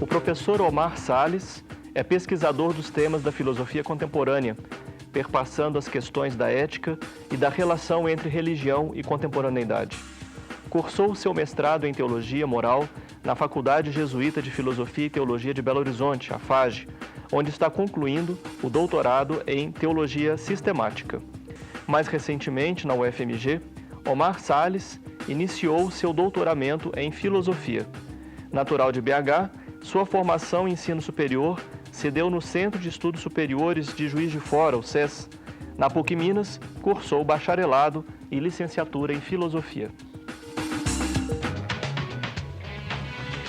O professor Omar Salles é pesquisador dos temas da filosofia contemporânea, perpassando as questões da ética e da relação entre religião e contemporaneidade. Cursou seu mestrado em Teologia Moral na Faculdade Jesuíta de Filosofia e Teologia de Belo Horizonte, a FAGE, onde está concluindo o doutorado em Teologia Sistemática. Mais recentemente, na UFMG, Omar Salles iniciou seu doutoramento em Filosofia. Natural de BH, sua formação em ensino superior se deu no Centro de Estudos Superiores de Juiz de Fora, o SES. Na PUC Minas, cursou bacharelado e licenciatura em Filosofia.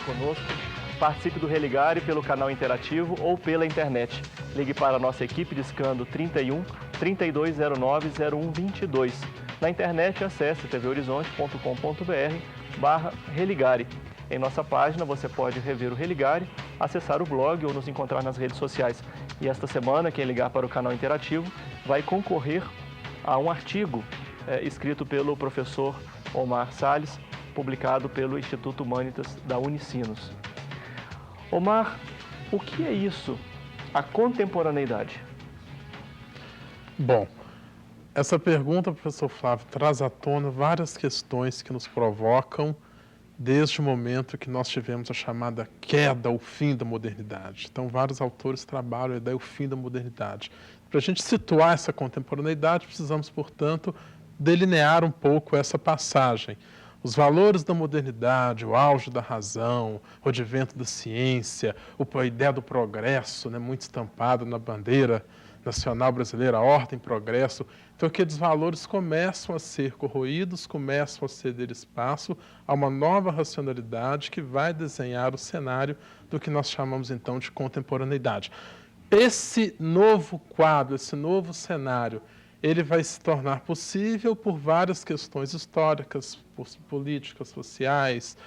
Conosco, participe do Religare pelo canal interativo ou pela internet. Ligue para a nossa equipe discando 31 3209 0122. Na internet, acesse tvhorizonte.com.br/religare. Em nossa página, você pode rever o Religare, acessar o blog ou nos encontrar nas redes sociais. E esta semana, quem ligar para o canal interativo vai concorrer a um artigo escrito pelo professor Omar Salles, publicado pelo Instituto Humanitas da Unicinos. Omar, o que é isso, a contemporaneidade? Bom, essa pergunta, professor Flávio, traz à tona várias questões que nos provocam desde o momento que nós tivemos a chamada queda, o fim da modernidade. Então, vários autores trabalham a ideia do fim da modernidade. Para a gente situar essa contemporaneidade, precisamos, portanto, delinear um pouco essa passagem. Os valores da modernidade, o auge da razão, o advento da ciência, a ideia do progresso, muito estampada na bandeira nacional brasileira, a ordem e progresso. Então, aqueles valores começam a ser corroídos, começam a ceder espaço a uma nova racionalidade que vai desenhar o cenário do que nós chamamos, então, de contemporaneidade. Esse novo quadro, esse novo cenário, ele vai se tornar possível por várias questões históricas, políticas, sociais,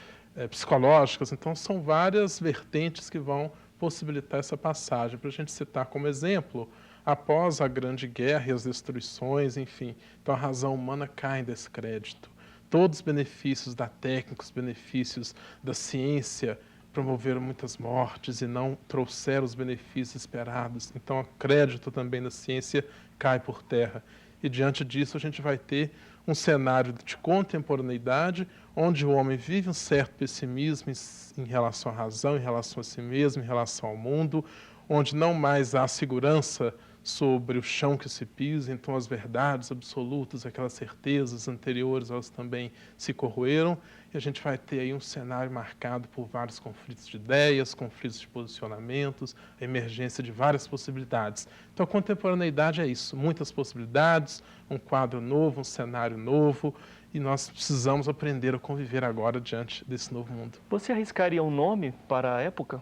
psicológicas. Então, são várias vertentes que vão possibilitar essa passagem. Para a gente citar como exemplo, após a Grande Guerra e as destruições, enfim, então a razão humana cai em descrédito. Todos os benefícios da técnica, os benefícios da ciência promoveram muitas mortes e não trouxeram os benefícios esperados. Então, o crédito também na ciência cai por terra. E, diante disso, a gente vai ter um cenário de contemporaneidade, onde o homem vive um certo pessimismo em relação à razão, em relação a si mesmo, em relação ao mundo, onde não mais há segurança sobre o chão que se pisa, então as verdades absolutas, aquelas certezas anteriores, elas também se corroeram, e a gente vai ter aí um cenário marcado por vários conflitos de ideias, conflitos de posicionamentos, a emergência de várias possibilidades. Então a contemporaneidade é isso, muitas possibilidades, um quadro novo, um cenário novo, e nós precisamos aprender a conviver agora diante desse novo mundo. Você arriscaria um nome para a época?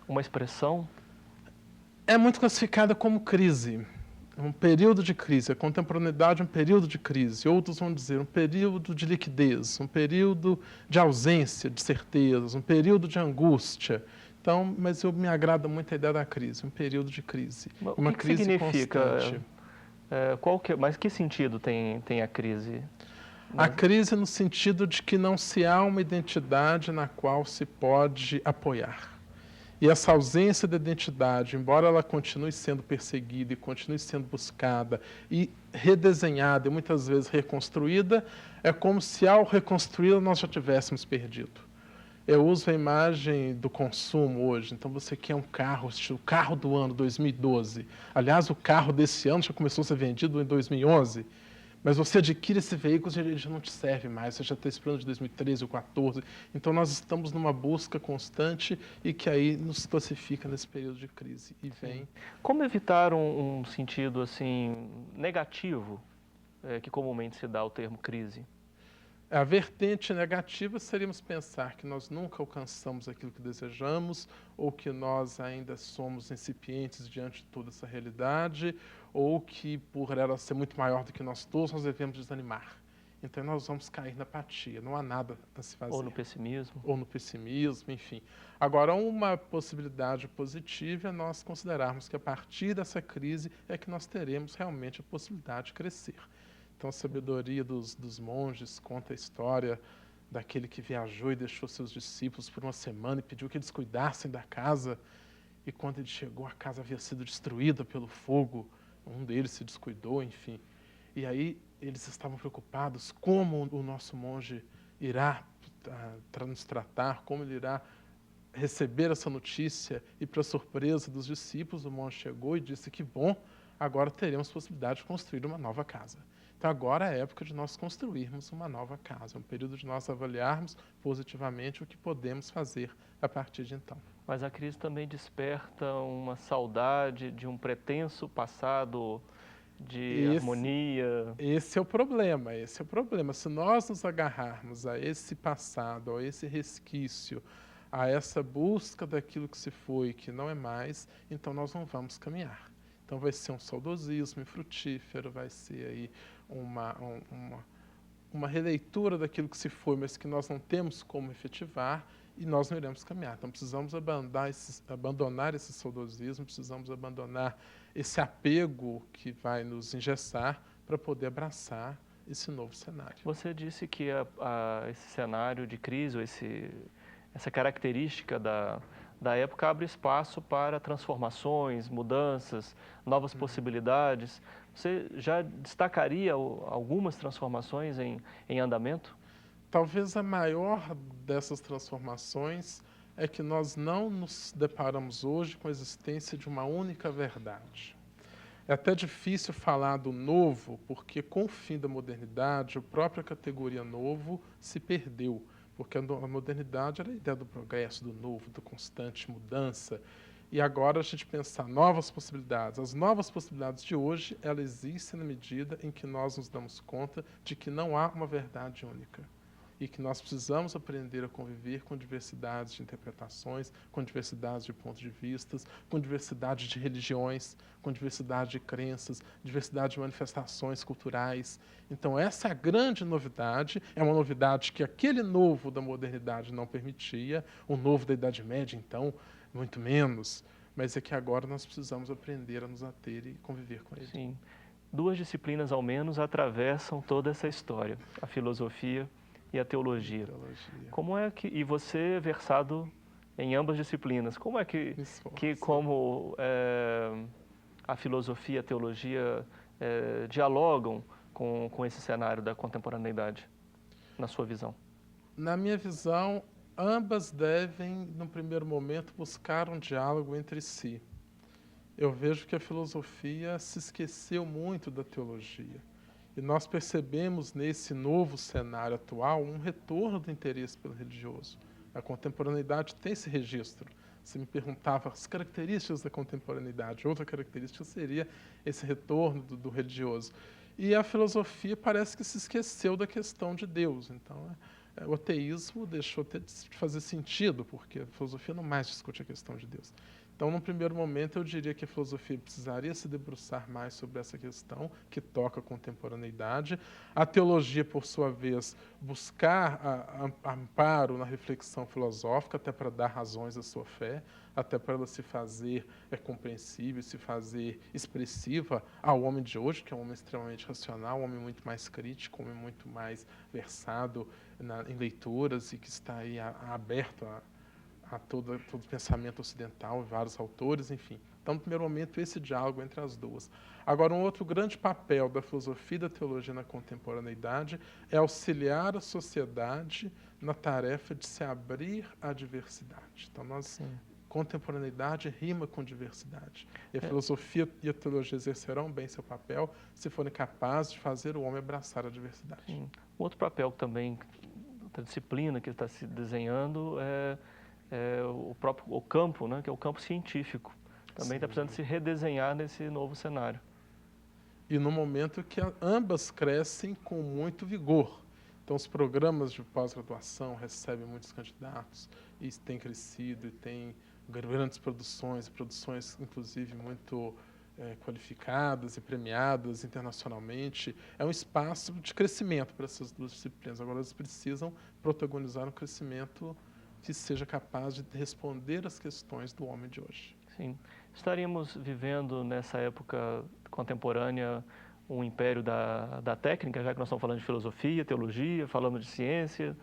Uma expressão? É muito classificada como crise, um período de crise. A contemporaneidade é um período de crise. Outros vão dizer um período de liquidez, um período de ausência de certezas, um período de angústia. Então, mas me agrada muito a ideia da crise, um período de crise. Uma crise significa? Constante. Mas que sentido tem a crise? A crise no sentido de que não se há uma identidade na qual se pode apoiar. E essa ausência de identidade, embora ela continue sendo perseguida e continue sendo buscada e redesenhada e muitas vezes reconstruída, é como se ao reconstruí-la nós já tivéssemos perdido. Eu uso a imagem do consumo hoje, então você quer um carro, o carro do ano 2012. Aliás, o carro desse ano já começou a ser vendido em 2011. Mas você adquire esse veículo e ele já não te serve mais, você já está esperando de 2013 ou 2014. Então, nós estamos numa busca constante e que aí nos classifica nesse período de crise. E vem. Como evitar um sentido assim negativo, que comumente se dá o termo crise? A vertente negativa seríamos pensar que nós nunca alcançamos aquilo que desejamos, ou que nós ainda somos incipientes diante de toda essa realidade, ou que, por ela ser muito maior do que nós todos, nós devemos desanimar. Então, nós vamos cair na apatia, não há nada a se fazer. Ou no pessimismo. Ou no pessimismo, enfim. Agora, uma possibilidade positiva é nós considerarmos que, a partir dessa crise, é que nós teremos realmente a possibilidade de crescer. Então, a sabedoria dos monges conta a história daquele que viajou e deixou seus discípulos por uma semana e pediu que eles cuidassem da casa. E quando ele chegou, a casa havia sido destruída pelo fogo. Um deles se descuidou, enfim. E aí eles estavam preocupados como o nosso monge irá nos tratar, como ele irá receber essa notícia. E, para surpresa dos discípulos, o monge chegou e disse que bom, agora teremos possibilidade de construir uma nova casa. Então agora é a época de nós construirmos uma nova casa, é um período de nós avaliarmos positivamente o que podemos fazer a partir de então. Mas a crise também desperta uma saudade de um pretenso passado de harmonia. Esse é o problema, esse é o problema. Se nós nos agarrarmos a esse passado, a esse resquício, a essa busca daquilo que se foi, que não é mais, então nós não vamos caminhar. Então vai ser um saudosismo infrutífero, vai ser aí uma releitura daquilo que se foi, mas que nós não temos como efetivar, e nós não iremos caminhar. Então precisamos abandonar esse saudosismo, precisamos abandonar esse apego que vai nos engessar para poder abraçar esse novo cenário. Você disse que esse cenário de crise, ou essa característica da época abre espaço para transformações, mudanças, novas possibilidades. Você já destacaria algumas transformações em andamento? Talvez a maior dessas transformações é que nós não nos deparamos hoje com a existência de uma única verdade. É até difícil falar do novo, porque com o fim da modernidade, a própria categoria novo se perdeu, porque a modernidade era a ideia do progresso, do novo, da constante mudança. E agora a gente pensar novas possibilidades. As novas possibilidades de hoje, elas existem na medida em que nós nos damos conta de que não há uma verdade única. E que nós precisamos aprender a conviver com diversidades de interpretações, com diversidades de pontos de vista, com diversidade de religiões, com diversidade de crenças, diversidade de manifestações culturais. Então essa é a grande novidade, é uma novidade que aquele novo da modernidade não permitia, o novo da Idade Média, então, muito menos, mas é que agora nós precisamos aprender a nos ater e conviver com ele. Sim. Duas disciplinas, ao menos, atravessam toda essa história, a filosofia e a teologia. Como é que, e você é versado em ambas disciplinas, como é que a filosofia e a teologia dialogam com esse cenário da contemporaneidade, na sua visão? Na minha visão, ambas devem, no primeiro momento, buscar um diálogo entre si. Eu vejo que a filosofia se esqueceu muito da teologia. E nós percebemos nesse novo cenário atual um retorno do interesse pelo religioso. A contemporaneidade tem esse registro. Você me perguntava as características da contemporaneidade. Outra característica seria esse retorno do religioso. E a filosofia parece que se esqueceu da questão de Deus. Então, o ateísmo deixou até de fazer sentido, porque a filosofia não mais discute a questão de Deus. Então, num primeiro momento, eu diria que a filosofia precisaria se debruçar mais sobre essa questão que toca a contemporaneidade. A teologia, por sua vez, buscar amparo na reflexão filosófica, até para dar razões à sua fé, até para ela se fazer compreensível, se fazer expressiva ao homem de hoje, que é um homem extremamente racional, um homem muito mais crítico, um homem muito mais versado em leituras e que está aí aberto a todo o pensamento ocidental, vários autores, enfim. Então, no primeiro momento, esse diálogo entre as duas. Agora, um outro grande papel da filosofia e da teologia na contemporaneidade é auxiliar a sociedade na tarefa de se abrir à diversidade. Então, contemporaneidade rima com diversidade. E a filosofia e a teologia exercerão bem seu papel se forem capazes de fazer o homem abraçar a diversidade. Sim. Outro papel também, outra disciplina que está se desenhando é o campo, né, que é o campo científico. Também está precisando se redesenhar nesse novo cenário. E no momento que ambas crescem com muito vigor. Então, os programas de pós-graduação recebem muitos candidatos e têm crescido e têm grandes produções inclusive muito qualificadas e premiadas internacionalmente. É um espaço de crescimento para essas duas disciplinas. Agora, elas precisam protagonizar um crescimento que seja capaz de responder às questões do homem de hoje. Sim. Estaríamos vivendo nessa época contemporânea um império da técnica, já que nós estamos falando de filosofia, teologia, falamos de ciência,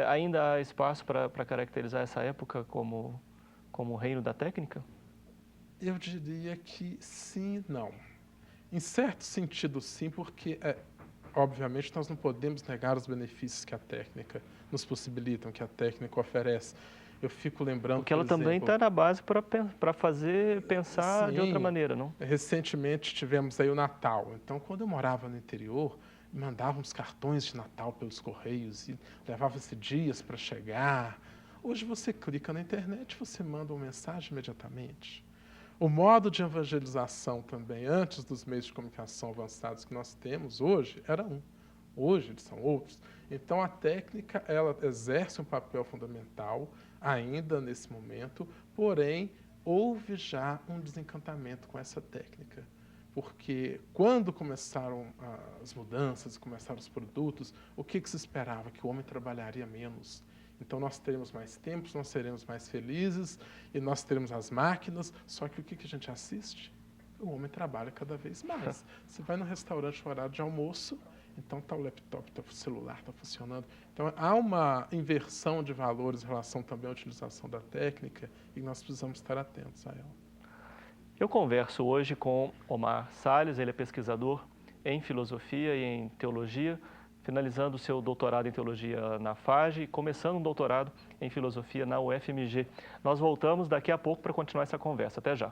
Ainda há espaço para caracterizar essa época como o reino da técnica? Eu diria que sim e não. Em certo sentido, sim, porque, obviamente, nós não podemos negar os benefícios que a técnica nos possibilitam, que a técnica oferece. Eu fico lembrando, Porque por ela também exemplo, está na base para fazer pensar de outra sim, maneira, não? recentemente tivemos aí o Natal. Então, quando eu morava no interior, mandávamos cartões de Natal pelos correios e levava-se dias para chegar. Hoje você clica na internet, você manda uma mensagem imediatamente. O modo de evangelização também, antes dos meios de comunicação avançados que nós temos hoje, era um. Hoje eles são outros. Então a técnica, ela exerce um papel fundamental ainda nesse momento, porém houve já um desencantamento com essa técnica. Porque quando começaram as mudanças, começaram os produtos, o que se esperava? Que o homem trabalharia menos. Então nós teremos mais tempo, nós seremos mais felizes e nós teremos as máquinas, só que o que a gente assiste? O homem trabalha cada vez mais. Você vai no restaurante no horário de almoço, então está o laptop, está o celular, está funcionando. Então há uma inversão de valores em relação também à utilização da técnica e nós precisamos estar atentos a ela. Eu converso hoje com Omar Salles, ele é pesquisador em filosofia e em teologia, finalizando o seu doutorado em teologia na FAGE e começando um doutorado em filosofia na UFMG. Nós voltamos daqui a pouco para continuar essa conversa. Até já.